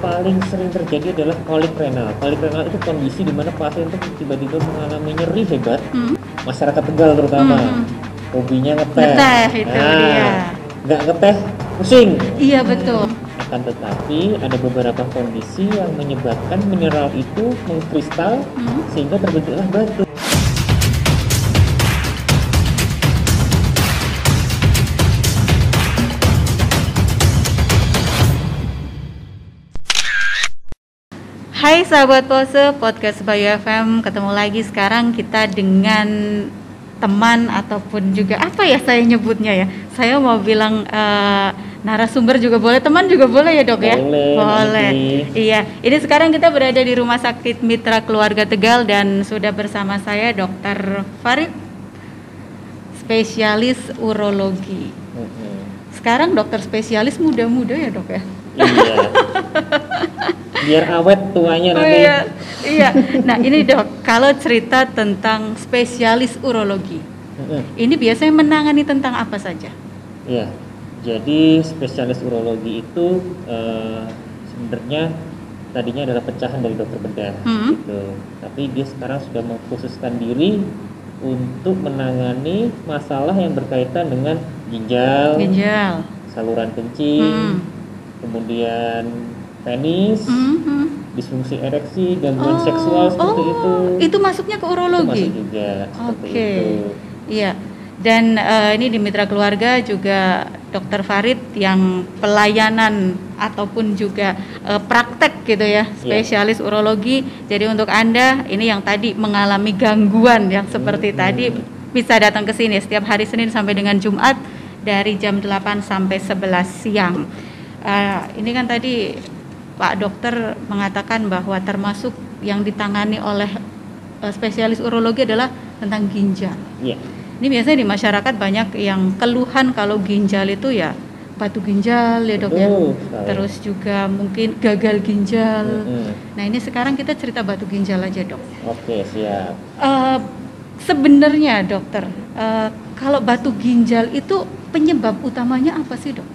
paling sering terjadi adalah kolik renal. Kolik renal itu kondisi di mana pasien itu tiba-tiba mengalami nyeri hebat. Masyarakat Tegal terutama, hobinya ngeteh. Ngeteh itu dia. Nggak ngeteh, pusing. Iya betul. Akan tetapi ada beberapa kondisi yang menyebabkan mineral itu mengkristal sehingga terbentuklah batu. Hai sahabat Pose Podcast Bayu FM, ketemu lagi sekarang kita dengan teman ataupun juga apa ya saya nyebutnya ya. Saya mau bilang narasumber juga boleh, teman juga boleh ya dok ya? Boleh. Iya, ini sekarang kita berada di Rumah Sakit Mitra Keluarga Tegal dan sudah bersama saya Dr. Farid, spesialis urologi. Sekarang dokter spesialis muda-muda ya dok ya? Iya. Biar awet tuanya nanti. Iya. Nah ini dok, kalau cerita tentang spesialis urologi, ini biasanya menangani tentang apa saja? Iya. Jadi spesialis urologi itu sebenarnya tadinya adalah pecahan dari dokter bedah, gitu. Tapi dia sekarang sudah mengkhususkan diri untuk menangani masalah yang berkaitan dengan ginjal, saluran kencing, kemudian penis, disfungsi ereksi, gangguan seksual seperti itu. Itu masuknya ke urologi. Itu masuk juga seperti itu. Iya. Dan ini di Mitra Keluarga juga Dr. Farid yang pelayanan ataupun juga praktek gitu ya, spesialis urologi. Jadi untuk Anda ini yang tadi mengalami gangguan yang seperti tadi bisa datang ke sini setiap hari Senin sampai dengan Jumat dari jam 8 sampai 11 siang. Ini kan tadi Pak Dokter mengatakan bahwa termasuk yang ditangani oleh spesialis urologi adalah tentang ginjal. Iya. Ini biasanya di masyarakat banyak yang keluhan kalau ginjal itu ya batu ginjal ya dok ya. Terus juga mungkin gagal ginjal. Nah ini sekarang kita cerita batu ginjal aja dok. Oke, siap. Sebenarnya dokter, kalau batu ginjal itu penyebab utamanya apa sih dok?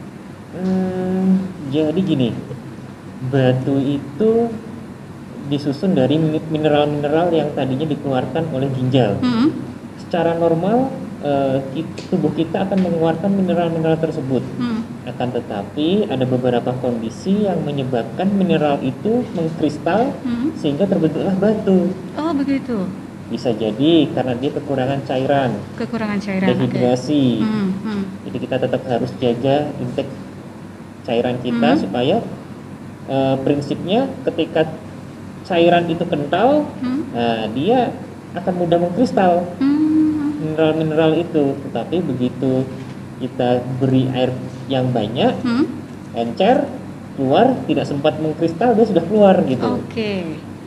Jadi gini, batu itu disusun dari mineral-mineral yang tadinya dikeluarkan oleh ginjal. Secara normal tubuh kita akan mengeluarkan mineral-mineral tersebut. Akan tetapi ada beberapa kondisi yang menyebabkan mineral itu mengkristal sehingga terbentuklah batu. Oh begitu. Bisa jadi karena dia kekurangan cairan. Dehidrasi. Jadi kita tetap harus jaga intake cairan kita supaya prinsipnya ketika cairan itu kental, dia akan mudah mengkristal mineral-mineral itu. Tetapi begitu kita beri air yang banyak, encer keluar, tidak sempat mengkristal, dia sudah keluar gitu.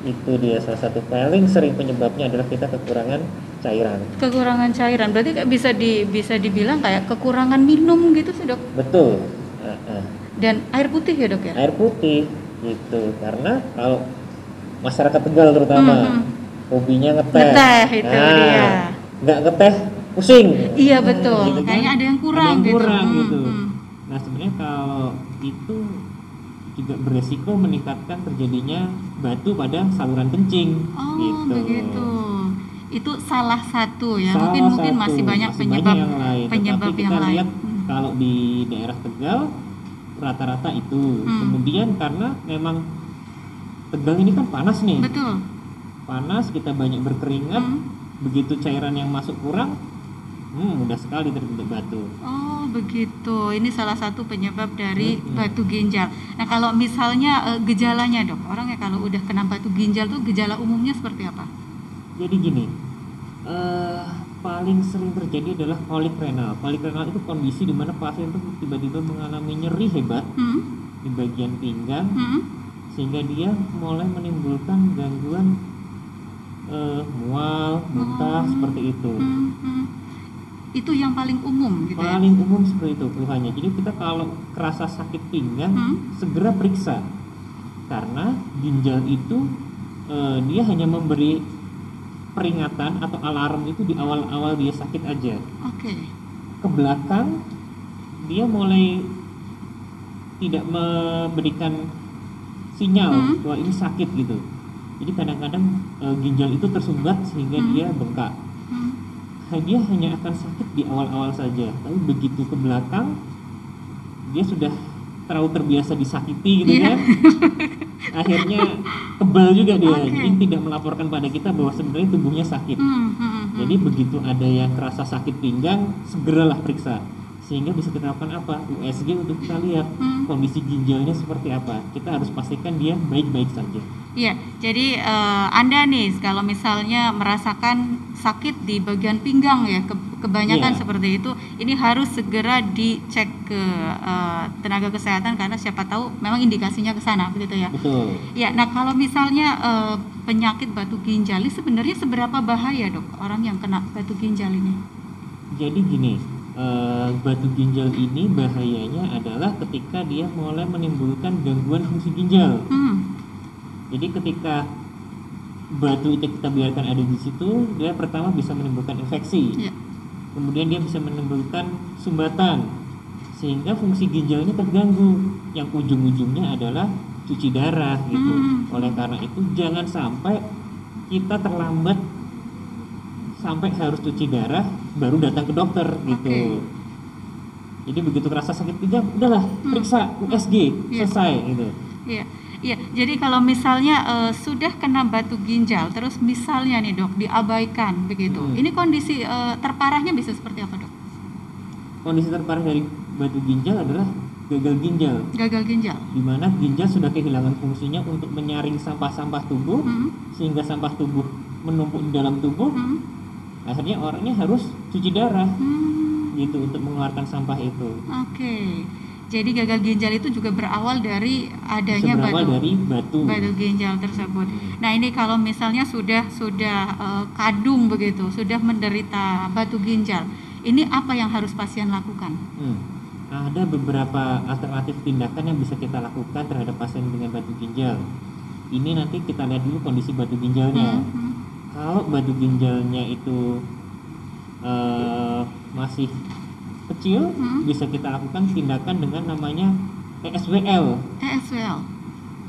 Itu dia salah satu paling sering penyebabnya adalah kita kekurangan cairan. Kekurangan cairan, berarti bisa dibilang kayak kekurangan minum gitu sih dok? Betul. Dan air putih ya dok ya? Air putih gitu, karena kalau masyarakat Tegal terutama hobinya ngeteh. Itu dia. Nggak ngeteh, pusing. Iya betul. Gitu kan? Kayaknya ada yang kurang gitu. Nah sebenarnya kalau itu juga beresiko meningkatkan terjadinya batu pada saluran kencing. Gitu. Begitu. Itu salah satu ya. Mungkin masih banyak penyebab yang lain. Tapi kita lihat kalau di daerah Tegal rata-rata itu. Kemudian karena memang Tegal ini kan panas nih. Betul. Panas, kita banyak berkeringat. Begitu cairan yang masuk kurang, mudah sekali terbentuk batu. Oh begitu, ini salah satu penyebab dari batu ginjal. Nah kalau misalnya gejalanya dok, orang ya kalau udah kena batu ginjal tuh gejala umumnya seperti apa? Jadi gini, paling sering terjadi adalah kolik renal. Kolik renal itu kondisi di mana pasien itu tiba-tiba mengalami nyeri hebat di bagian pinggang, sehingga dia mulai menimbulkan gangguan mual, muntah seperti itu. Itu yang paling umum gitu ya? Paling umum seperti itu keluhannya. Jadi kita kalau kerasa sakit pinggang segera periksa. Karena ginjal itu dia hanya memberi peringatan atau alarm itu di awal-awal dia sakit aja. Ke belakang dia mulai tidak memberikan sinyal bahwa ini sakit gitu. Jadi kadang-kadang ginjal itu tersumbat sehingga dia bengkak. Dia hanya akan sakit di awal-awal saja, tapi begitu ke belakang dia sudah terlalu terbiasa disakiti gitu kan. Akhirnya kebal juga dia. Jadi tidak melaporkan pada kita bahwa sebenarnya tubuhnya sakit. Jadi begitu ada yang kerasa sakit pinggang, segeralah periksa. Sehingga bisa kita lakukan apa? USG untuk kita lihat kondisi ginjalnya seperti apa. Kita harus pastikan dia baik-baik saja. Iya, jadi Anda nih kalau misalnya merasakan sakit di bagian pinggang ya, kebanyakan seperti itu, ini harus segera dicek ke tenaga kesehatan karena siapa tahu memang indikasinya ke sana, begitu ya. Betul. Ya, nah kalau misalnya penyakit batu ginjal ini sebenarnya seberapa bahaya, Dok, orang yang kena batu ginjal ini? Jadi gini, batu ginjal ini bahayanya adalah ketika dia mulai menimbulkan gangguan fungsi ginjal. Jadi ketika batu itu kita biarkan ada di situ, dia pertama bisa menimbulkan infeksi, kemudian dia bisa menimbulkan sumbatan, sehingga fungsi ginjalnya terganggu, yang ujung-ujungnya adalah cuci darah gitu. Oleh karena itu jangan sampai kita terlambat sampai harus cuci darah baru datang ke dokter gitu. Jadi begitu kerasa sakit pinggang, udahlah periksa USG, selesai gitu. Iya, jadi kalau misalnya sudah kena batu ginjal, terus misalnya nih Dok diabaikan begitu, ini kondisi terparahnya bisa seperti apa, Dok? Kondisi terparah dari batu ginjal adalah gagal ginjal. Gagal ginjal. Di mana ginjal sudah kehilangan fungsinya untuk menyaring sampah-sampah tubuh, sehingga sampah tubuh menumpuk di dalam tubuh. Akhirnya orangnya harus cuci darah, gitu untuk mengeluarkan sampah itu. Jadi gagal ginjal itu juga berawal dari adanya batu ginjal tersebut. Nah ini kalau misalnya sudah kadung begitu, sudah menderita batu ginjal, ini apa yang harus pasien lakukan? Ada beberapa alternatif tindakan yang bisa kita lakukan terhadap pasien dengan batu ginjal. Ini nanti kita lihat dulu kondisi batu ginjalnya. Kalau batu ginjalnya itu masih kecil, bisa kita lakukan tindakan dengan namanya ESWL.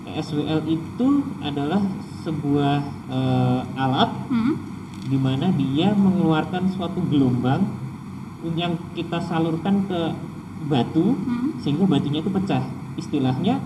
ESWL itu adalah sebuah alat di mana dia mengeluarkan suatu gelombang yang kita salurkan ke batu sehingga batunya itu pecah. Istilahnya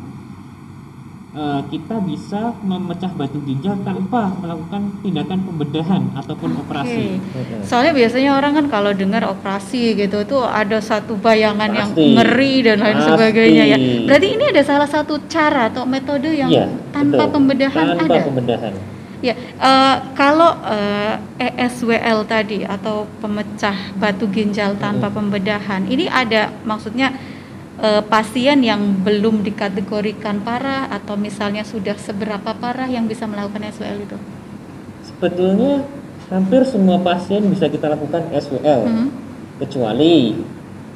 kita bisa memecah batu ginjal tanpa melakukan tindakan pembedahan ataupun operasi. Soalnya biasanya orang kan kalau dengar operasi gitu tuh ada satu bayangan yang ngeri dan lain sebagainya ya. Berarti ini ada salah satu cara atau metode yang tanpa pembedahan tanpa pembedahan. Ya, kalau ESWL tadi atau pemecah batu ginjal tanpa pembedahan, ini ada maksudnya pasien yang belum dikategorikan parah atau misalnya sudah seberapa parah yang bisa melakukan ESWL itu? Sebetulnya hampir semua pasien bisa kita lakukan ESWL, kecuali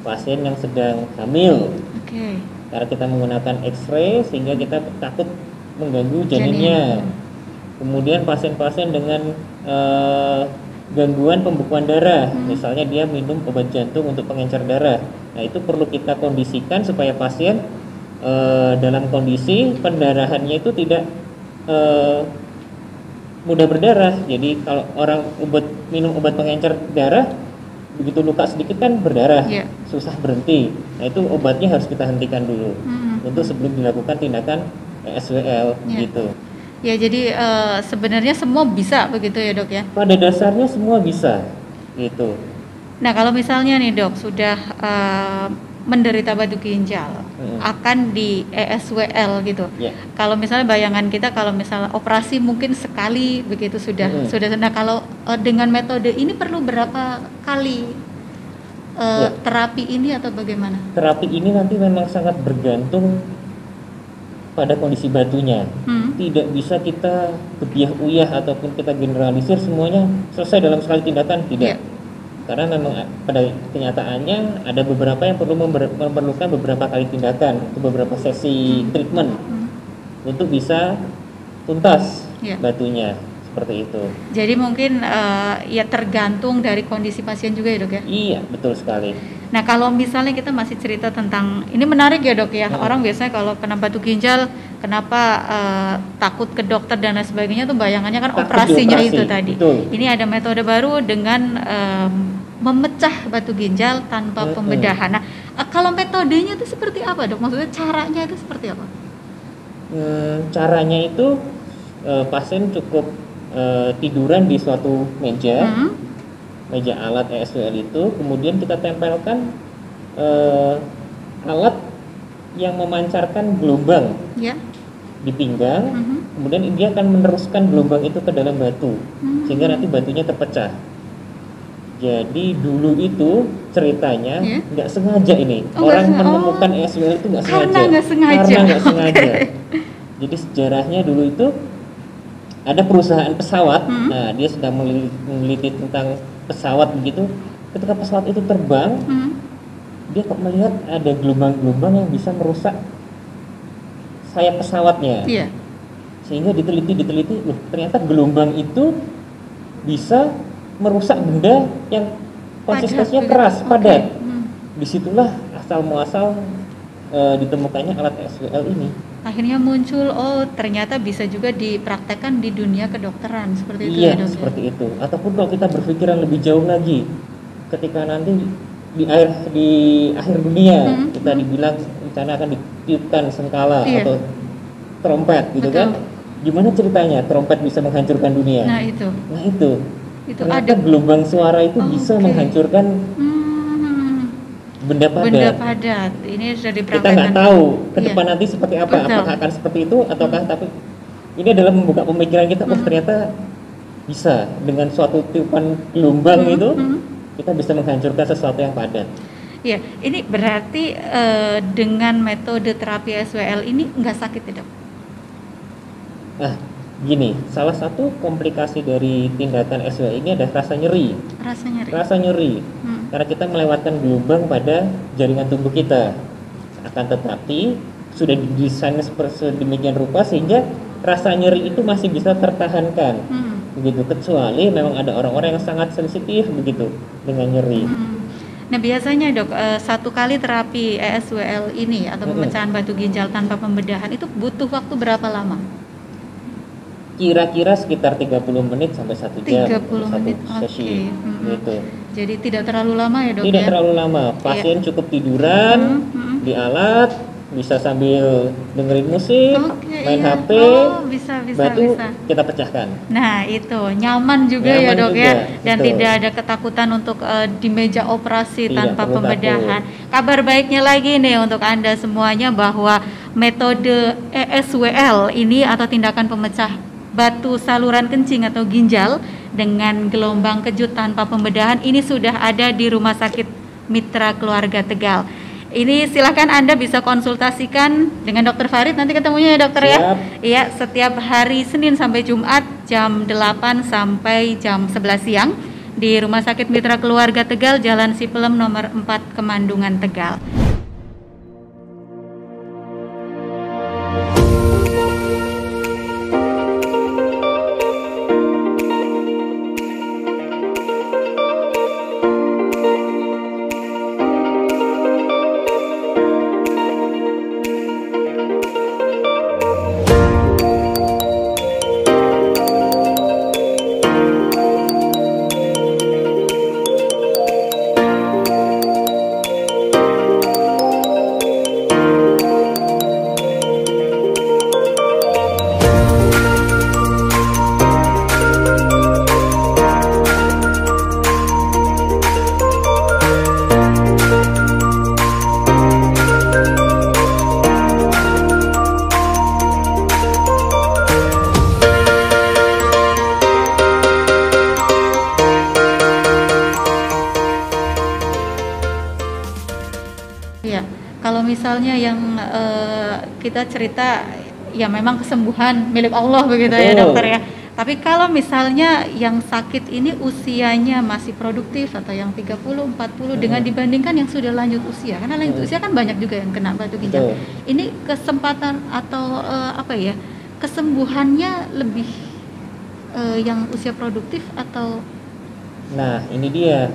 pasien yang sedang hamil. Karena kita menggunakan X-ray sehingga kita takut mengganggu janinnya. Kemudian pasien-pasien dengan gangguan pembekuan darah, misalnya dia minum obat jantung untuk pengencer darah. Nah itu perlu kita kondisikan supaya pasien dalam kondisi pendarahannya itu tidak mudah berdarah. Jadi kalau orang minum obat pengencer darah, begitu luka sedikit kan berdarah, susah berhenti. Nah itu obatnya harus kita hentikan dulu untuk sebelum dilakukan tindakan ESWL gitu. Ya jadi sebenarnya semua bisa begitu ya Dok ya? Pada dasarnya semua bisa gitu. Nah kalau misalnya nih Dok sudah menderita batu ginjal akan di ESWL gitu. Kalau misalnya bayangan kita kalau misalnya operasi mungkin sekali begitu sudah. Nah kalau dengan metode ini perlu berapa kali terapi ini atau bagaimana? Terapi ini nanti memang sangat bergantung pada kondisi batunya. Tidak bisa kita kebiah-uyah ataupun kita generalisir semuanya selesai dalam sekali tindakan, tidak. Karena memang pada kenyataannya ada beberapa yang perlu memerlukan beberapa kali tindakan, beberapa sesi treatment untuk bisa tuntas batunya, seperti itu. Jadi mungkin ya tergantung dari kondisi pasien juga ya Dok ya? Iya, betul sekali. Nah kalau misalnya kita masih cerita tentang, ini menarik ya Dok ya, orang biasanya kalau kena batu ginjal kenapa takut ke dokter dan lain sebagainya tuh bayangannya kan Takut operasinya dioperasi, itu tadi. betul. Ini ada metode baru dengan memecah batu ginjal tanpa pembedahan. Nah, kalau metodenya itu seperti apa, Dok? Maksudnya caranya itu seperti apa? Caranya itu pasien cukup tiduran di suatu meja alat ESWL itu, kemudian kita tempelkan alat yang memancarkan gelombang di pinggang, kemudian dia akan meneruskan gelombang itu ke dalam batu, sehingga nanti batunya terpecah. Jadi dulu itu ceritanya nggak sengaja ini orang menemukan ESWL itu nggak sengaja. Karena nggak sengaja. Jadi sejarahnya dulu itu ada perusahaan pesawat, nah dia sedang meneliti tentang pesawat begitu. Ketika pesawat itu terbang, dia kok melihat ada gelombang-gelombang yang bisa merusak sayap pesawatnya. Sehingga diteliti, loh ternyata gelombang itu bisa merusak benda yang konsistensinya keras, padat. Disitulah asal muasal ditemukannya alat ESWL ini. Akhirnya muncul, oh ternyata bisa juga dipraktekkan di dunia kedokteran seperti itu. Iya, seperti itu. Ataupun kalau kita berpikiran lebih jauh lagi, ketika nanti di akhir dunia kita dibilang rencana akan ditiupkan sengkala atau trompet gitu kan, gimana ceritanya trompet bisa menghancurkan dunia? Nah itu ternyata ada gelombang suara itu bisa menghancurkan benda padat. Ini sudah dipraktekkan. Kita nggak tahu ke depan nanti seperti apa. Apakah akan seperti itu ataukah, tapi ini adalah membuka pemikiran kita. Oh ternyata bisa dengan suatu tiupan gelombang itu kita bisa menghancurkan sesuatu yang padat. Iya, ini berarti dengan metode terapi ESWL ini nggak sakit ya, Dok? Nah, gini, salah satu komplikasi dari tindakan ESWL ini adalah rasa nyeri. Rasa nyeri. Karena kita melewatkan gelombang pada jaringan tubuh kita. Akan tetapi sudah didesain sedemikian rupa sehingga rasa nyeri itu masih bisa tertahankan. Begitu, kecuali memang ada orang-orang yang sangat sensitif begitu dengan nyeri. Nah biasanya Dok, satu kali terapi ESWL ini atau pemecahan batu ginjal tanpa pembedahan itu butuh waktu berapa lama? Kira-kira sekitar 30 menit sampai 1 jam 30 menit, sesi gitu. Jadi tidak terlalu lama ya, Dok? Tidak terlalu lama. Pasien cukup tiduran di alat, bisa sambil dengerin musik, main HP, batu kita pecahkan. Nah itu nyaman juga ya, Dok juga, ya, dan betul. Tidak ada ketakutan untuk di meja operasi tanpa pembedahan. Kabar baiknya lagi nih untuk Anda semuanya bahwa metode ESWL ini atau tindakan pemecah batu saluran kencing atau ginjal dengan gelombang kejut tanpa pembedahan ini sudah ada di Rumah Sakit Mitra Keluarga Tegal. Ini silahkan Anda bisa konsultasikan dengan Dr. Farid, nanti ketemunya ya dokter. Siap. Ya. Iya, setiap hari Senin sampai Jumat jam 8 sampai jam 11 siang di Rumah Sakit Mitra Keluarga Tegal, Jalan Sipelem nomor 4 Kemandungan Tegal. Kalau misalnya yang kita cerita ya memang kesembuhan milik Allah begitu ya dokter ya. Tapi kalau misalnya yang sakit ini usianya masih produktif atau yang 30, 40 dengan dibandingkan yang sudah lanjut usia. Karena lanjut usia kan banyak juga yang kena batu ginjal. Ini kesempatan atau kesembuhannya lebih yang usia produktif atau? Nah, ini dia.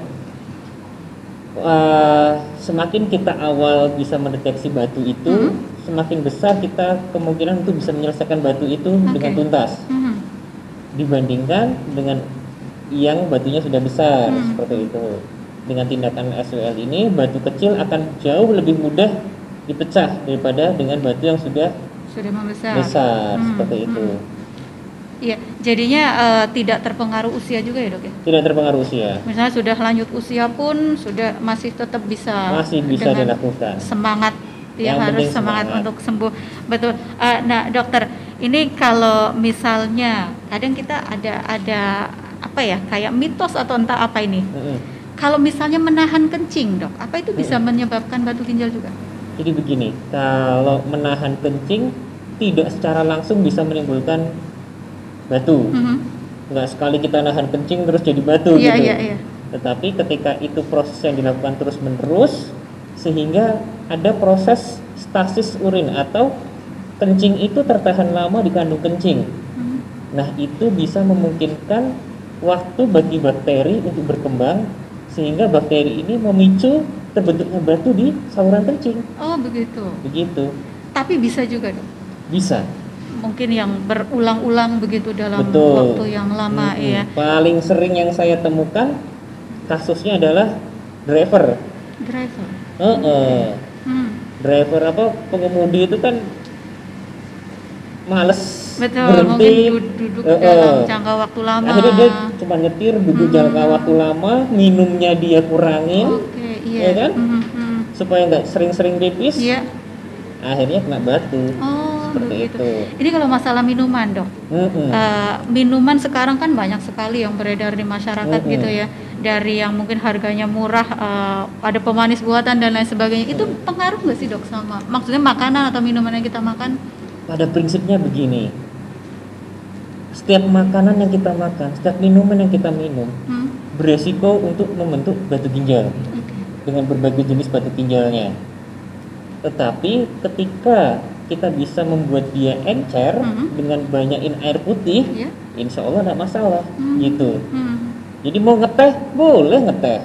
Semakin kita awal bisa mendeteksi batu itu, semakin besar kita kemungkinan untuk bisa menyelesaikan batu itu dengan tuntas dibandingkan dengan yang batunya sudah besar seperti itu. Dengan tindakan SWL ini batu kecil akan jauh lebih mudah dipecah daripada dengan batu yang sudah besar seperti itu. Iya, jadinya tidak terpengaruh usia juga ya dok ya? Tidak terpengaruh usia. Misalnya sudah lanjut usia pun masih tetap bisa dilakukan. Semangat yang harus semangat untuk sembuh. Betul. Nah dokter, ini kalau misalnya kadang kita ada apa ya kayak mitos atau entah apa ini. Kalau misalnya menahan kencing dok, apa itu bisa menyebabkan batu ginjal juga? Jadi begini, kalau menahan kencing tidak secara langsung bisa menimbulkan batu. Nggak sekali kita nahan kencing terus jadi batu gitu. Iya. Tetapi ketika itu proses yang dilakukan terus menerus sehingga ada proses stasis urin atau kencing itu tertahan lama di kandung kencing. Nah itu bisa memungkinkan waktu bagi bakteri untuk berkembang sehingga bakteri ini memicu terbentuknya batu di saluran kencing. Oh begitu. Begitu. Tapi bisa juga dong? Bisa. Mungkin yang berulang-ulang begitu dalam waktu yang lama ya. Paling sering yang saya temukan kasusnya adalah driver. Driver pengemudi itu kan males berhenti, mungkin duduk dalam jangka waktu lama. Akhirnya dia cuma nyetir duduk jangka waktu lama, minumnya dia kurangin, ya kan? Supaya nggak sering-sering pipis. Akhirnya kena batu. Seperti itu. Ini kalau masalah minuman dok, minuman sekarang kan banyak sekali yang beredar di masyarakat gitu ya. Dari yang mungkin harganya murah, ada pemanis buatan dan lain sebagainya. Itu pengaruh nggak sih dok sama, maksudnya makanan atau minuman yang kita makan? Pada prinsipnya begini, setiap makanan yang kita makan, setiap minuman yang kita minum, beresiko untuk membentuk batu ginjal dengan berbagai jenis batu ginjalnya. Tetapi ketika kita bisa membuat dia encer dengan banyakin air putih, insya Allah tidak masalah gitu. Jadi mau ngeteh boleh ngeteh.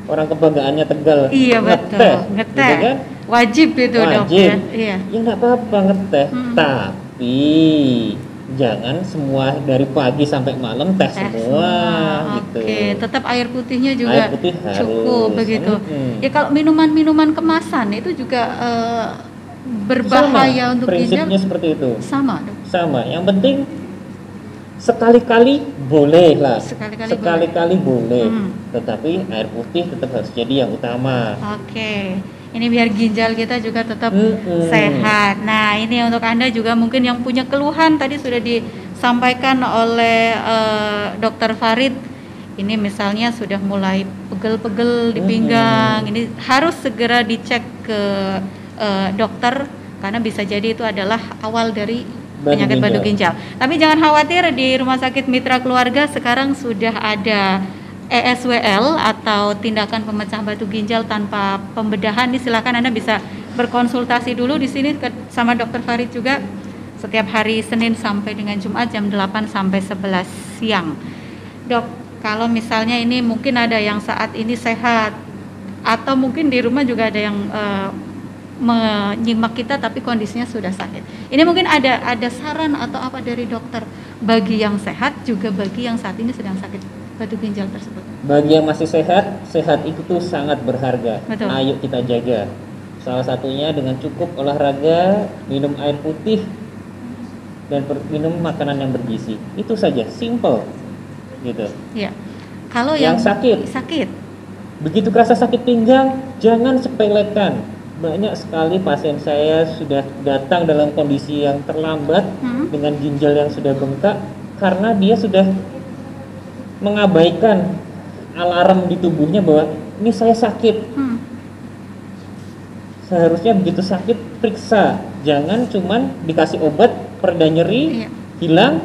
Orang kebanggaannya Tegal. Iya betul. Ngeteh. Gitu kan? Wajib itu dok ya. Iya. Ya nggak apa-apa ngeteh. Tapi jangan semua dari pagi sampai malam teh semua. Gitu. Tetap air putihnya juga cukup begitu. Ya kalau minuman-minuman kemasan itu juga berbahaya untuk ginjal. Prinsipnya seperti itu. Sama dok. Sama. Yang penting sekali-kali boleh lah. Sekali-kali boleh. Tetapi air putih tetap harus jadi yang utama. Ini biar ginjal kita juga tetap sehat. Nah ini untuk Anda juga mungkin yang punya keluhan tadi sudah disampaikan oleh Dokter Farid. Ini misalnya sudah mulai pegel-pegel di pinggang. Ini harus segera dicek ke dokter karena bisa jadi itu adalah awal dari penyakit batu ginjal. Tapi jangan khawatir, di Rumah Sakit Mitra Keluarga sekarang sudah ada ESWL atau tindakan pemecah batu ginjal tanpa pembedahan. Ini silakan Anda bisa berkonsultasi dulu di sini sama Dokter Farid juga setiap hari Senin sampai dengan Jumat jam 8 sampai 11 siang. Dok, kalau misalnya ini mungkin ada yang saat ini sehat atau mungkin di rumah juga ada yang menyimak kita tapi kondisinya sudah sakit. Ini mungkin ada saran atau apa dari dokter bagi yang sehat juga bagi yang saat ini sedang sakit batu ginjal tersebut. Bagi yang masih sehat itu tuh sangat berharga. Betul. Ayo kita jaga. Salah satunya dengan cukup olahraga, minum air putih dan minum makanan yang bergizi. Itu saja, simple. Gitu. Iya. Kalau yang sakit. Begitu kerasa sakit pinggang, jangan sepelekan. Banyak sekali pasien saya sudah datang dalam kondisi yang terlambat dengan ginjal yang sudah bengkak karena dia sudah mengabaikan alarm di tubuhnya bahwa ini saya sakit. Seharusnya begitu sakit periksa, jangan cuman dikasih obat pereda nyeri hilang,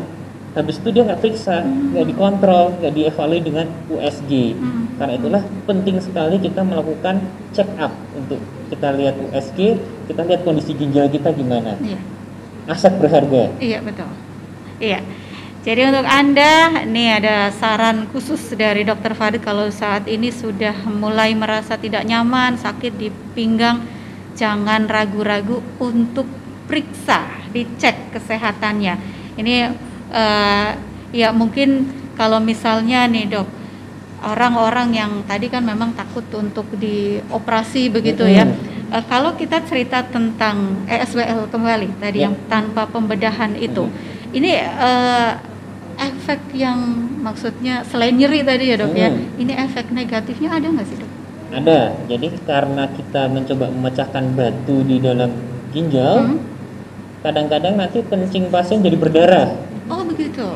habis itu dia nggak periksa, nggak dikontrol, nggak dievaluasi dengan USG. Karena itulah penting sekali kita melakukan check up untuk kita lihat USG, kita lihat kondisi ginjal kita gimana. Aset berharga. Iya betul. Iya. Jadi untuk Anda, nih ada saran khusus dari Dokter Farid kalau saat ini sudah mulai merasa tidak nyaman, sakit di pinggang, jangan ragu-ragu untuk periksa, dicek kesehatannya. Ini ya mungkin kalau misalnya nih dok, orang-orang yang tadi kan memang takut untuk dioperasi begitu ya. Kalau kita cerita tentang ESWL kembali tadi yang tanpa pembedahan itu, ini efek yang maksudnya selain nyeri tadi ya dok ya, ini efek negatifnya ada nggak sih dok? Ada. Jadi karena kita mencoba memecahkan batu di dalam ginjal, kadang-kadang nanti kencing pasien jadi berdarah. Oh begitu.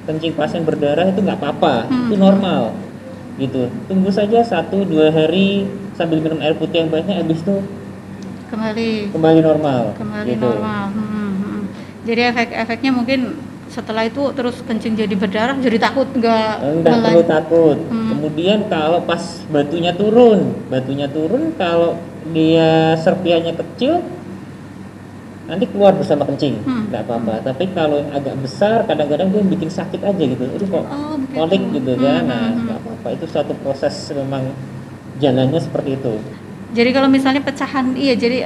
Kencing pasien berdarah itu nggak apa-apa, itu normal. Gitu. Tunggu saja 1-2 hari sambil minum air putih yang banyak, habis itu kembali normal. Kembali gitu. Normal. Jadi efek-efeknya mungkin setelah itu terus kencing jadi berdarah, jadi takut nggak perlu takut. Kemudian kalau pas batunya turun kalau dia serpiannya kecil nanti keluar bersama kencing, nggak apa-apa. Tapi kalau yang agak besar kadang-kadang dia bikin sakit aja gitu, itu kok kolik gitu kan. Nah nggak apa-apa, itu suatu proses, memang jalannya seperti itu. Jadi kalau misalnya pecahan, jadi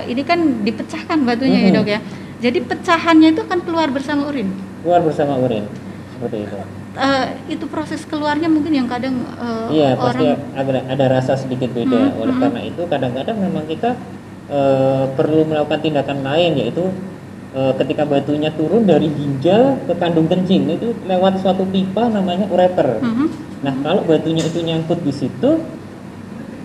ini kan dipecahkan batunya ya dok ya. Jadi pecahannya itu kan keluar bersama urin. Keluar bersama urin, seperti itu. Itu proses keluarnya mungkin yang kadang pasti ada rasa sedikit beda. Oleh karena itu kadang-kadang memang kita perlu melakukan tindakan lain, yaitu ketika batunya turun dari ginjal ke kandung kencing, itu lewat suatu pipa namanya ureter. Nah kalau batunya itu nyangkut di situ,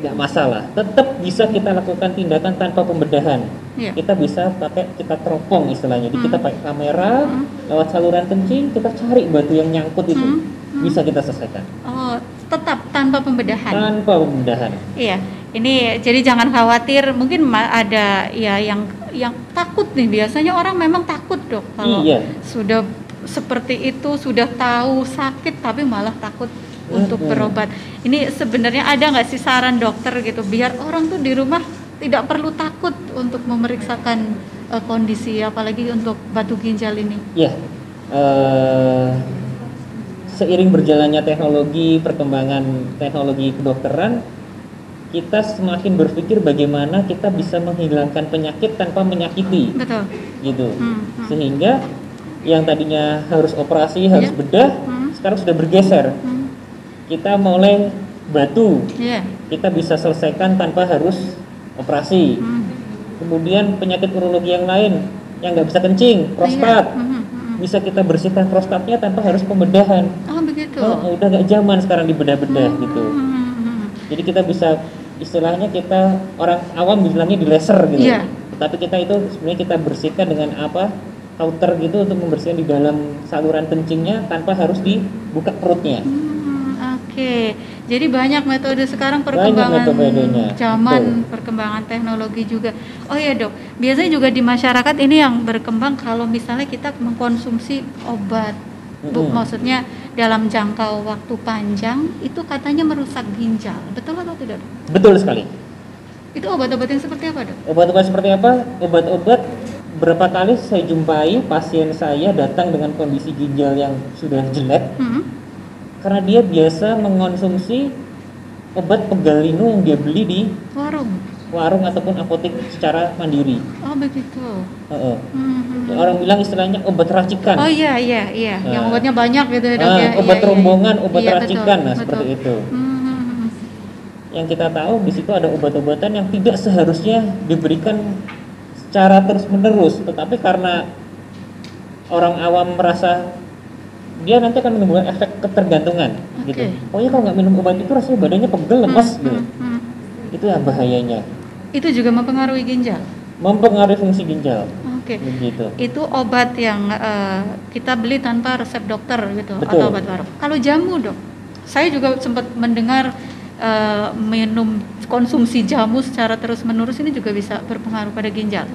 nggak masalah, tetap bisa kita lakukan tindakan tanpa pembedahan. Kita bisa kita teropong istilahnya, jadi kita pakai kamera lewat saluran kencing, kita cari batu yang nyangkut itu, bisa kita selesaikan. Oh, tetap tanpa pembedahan. Tanpa pembedahan. Iya, ini jadi jangan khawatir. Mungkin ada ya yang takut nih. Biasanya orang memang takut dok kalau sudah seperti itu, sudah tahu sakit tapi malah takut untuk berobat. Ini sebenarnya ada nggak sih saran dokter gitu biar orang tuh di rumah tidak perlu takut untuk memeriksakan kondisi, apalagi untuk batu ginjal ini? Ya, seiring berjalannya perkembangan teknologi kedokteran, kita semakin berpikir bagaimana kita bisa menghilangkan penyakit tanpa menyakiti. Betul. Gitu. Sehingga yang tadinya harus operasi, harus bedah, sekarang sudah bergeser. Kita mulai batu, kita bisa selesaikan tanpa harus operasi. Kemudian penyakit urologi yang lain yang nggak bisa kencing, prostat, bisa kita bersihkan prostatnya tanpa harus pembedahan. Oh begitu. Udah nggak zaman sekarang dibedah-bedah gitu. Jadi kita bisa, istilahnya kita orang awam bilangnya di laser gitu. Tapi kita itu sebenarnya kita bersihkan dengan kauter gitu untuk membersihkan di dalam saluran kencingnya tanpa harus dibuka perutnya. Oke, jadi banyak metode sekarang, perkembangan zaman, perkembangan teknologi juga. Oh ya dok, biasanya juga di masyarakat ini yang berkembang kalau misalnya kita mengkonsumsi obat, maksudnya dalam jangka waktu panjang, itu katanya merusak ginjal. Betul atau tidak dok? Betul sekali. Itu obat-obat yang seperti apa dok? Obat-obat seperti apa? Obat-obat, berapa kali saya jumpai pasien saya datang dengan kondisi ginjal yang sudah jelek, karena dia biasa mengonsumsi obat pegal linu yang dia beli di warung ataupun apotek secara mandiri. Oh begitu. Orang bilang istilahnya obat racikan. Oh iya. Yang obatnya banyak gitu ya dok ya. Obat rombongan, obat racikan, betul. Seperti itu. Yang kita tahu di situ ada obat-obatan yang tidak seharusnya diberikan secara terus-menerus, tetapi karena orang awam merasa dia nanti akan menimbulkan efek ketergantungan, gitu. Pokoknya kalau nggak minum obat itu rasanya badannya pegel, lemas, gitu. Itu yang bahayanya. Itu juga mempengaruhi ginjal? Mempengaruhi fungsi ginjal. Begitu. Itu obat yang kita beli tanpa resep dokter, gitu. Betul. Atau obat warung. Kalau jamu dok, saya juga sempat mendengar minum konsumsi jamu secara terus-menerus ini juga bisa berpengaruh pada ginjal.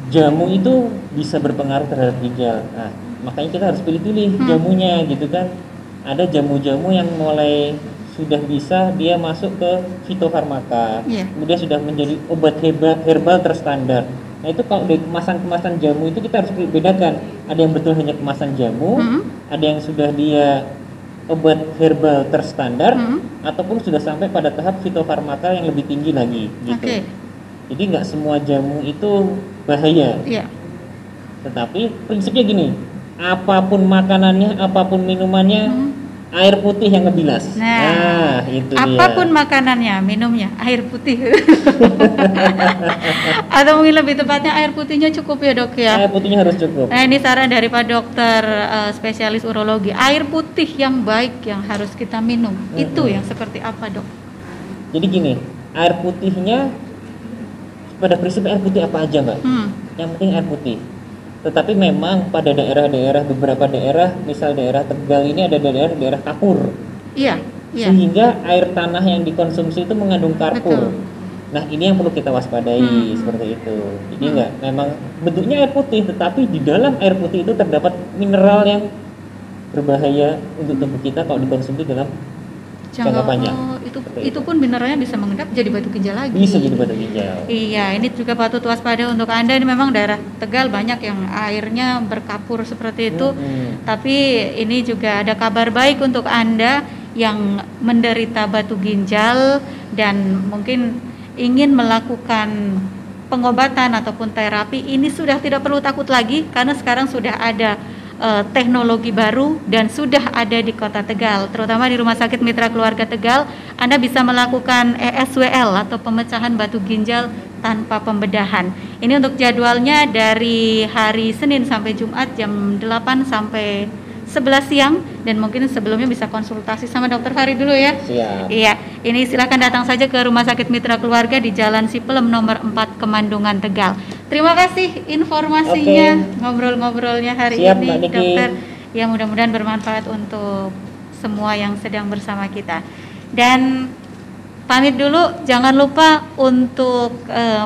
Jamu itu bisa berpengaruh terhadap ginjal. Nah, makanya kita harus pilih-pilih jamunya gitu kan. Ada jamu-jamu yang mulai sudah bisa dia masuk ke fitofarmaka, kemudian sudah menjadi obat herbal terstandar. Nah itu kalau dari kemasan-kemasan jamu itu kita harus bedakan. Ada yang betul hanya kemasan jamu, ada yang sudah dia obat herbal terstandar, ataupun sudah sampai pada tahap fitofarmaka yang lebih tinggi lagi gitu. Jadi nggak semua jamu itu bahaya. Tetapi prinsipnya gini, apapun makanannya, apapun minumannya, air putih yang ngebilas. Nah itu apapun dia. Makanannya, minumnya air putih. Atau mungkin lebih tepatnya air putihnya cukup ya dok ya? Air putihnya harus cukup. Nah ini saran dari Pak Dokter spesialis urologi, air putih yang baik yang harus kita minum, itu yang seperti apa dok? Jadi gini, air putihnya pada prinsip air putih apa aja mbak, yang penting air putih. Tetapi memang pada daerah-daerah, beberapa daerah, misal daerah Tegal ini ada daerah kapur. Iya. Sehingga air tanah yang dikonsumsi itu mengandung karpur. Betul. Nah ini yang perlu kita waspadai seperti itu. Jadi enggak, memang bentuknya air putih, tetapi di dalam air putih itu terdapat mineral yang berbahaya untuk tubuh kita kalau dikonsumsi dalam jangka panjang. Itu pun mineralnya bisa mengendap jadi batu ginjal lagi. Bisa jadi batu ginjal. Iya, ini juga patut waspada untuk Anda. Ini memang daerah Tegal banyak yang airnya berkapur seperti itu. Tapi ini juga ada kabar baik untuk Anda yang menderita batu ginjal dan mungkin ingin melakukan pengobatan ataupun terapi. Ini sudah tidak perlu takut lagi karena sekarang sudah ada teknologi baru dan sudah ada di Kota Tegal, terutama di Rumah Sakit Mitra Keluarga Tegal. Anda bisa melakukan ESWL atau pemecahan batu ginjal tanpa pembedahan. Ini untuk jadwalnya dari hari Senin sampai Jumat jam 8 sampai 11 siang, dan mungkin sebelumnya bisa konsultasi sama Dokter Farid dulu ya. Siap. Iya, ini silakan datang saja ke Rumah Sakit Mitra Keluarga di Jalan Sipelem nomor 4 Kemandungan Tegal. Terima kasih informasinya, ngobrol-ngobrolnya hari ini dokter. Ya mudah-mudahan bermanfaat untuk semua yang sedang bersama kita. Dan pamit dulu, jangan lupa untuk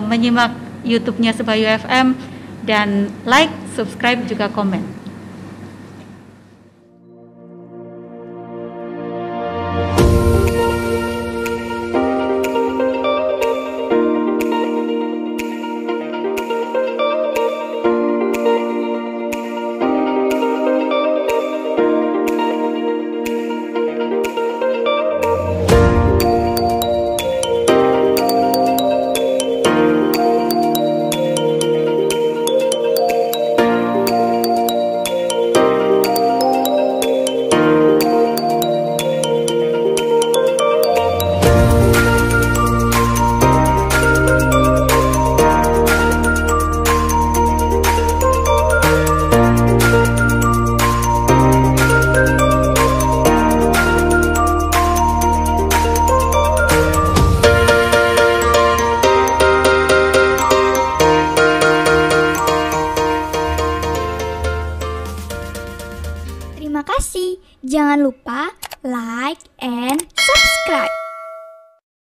menyimak YouTube-nya Sebayu FM dan like, subscribe juga komen. Terima kasih. Jangan lupa like,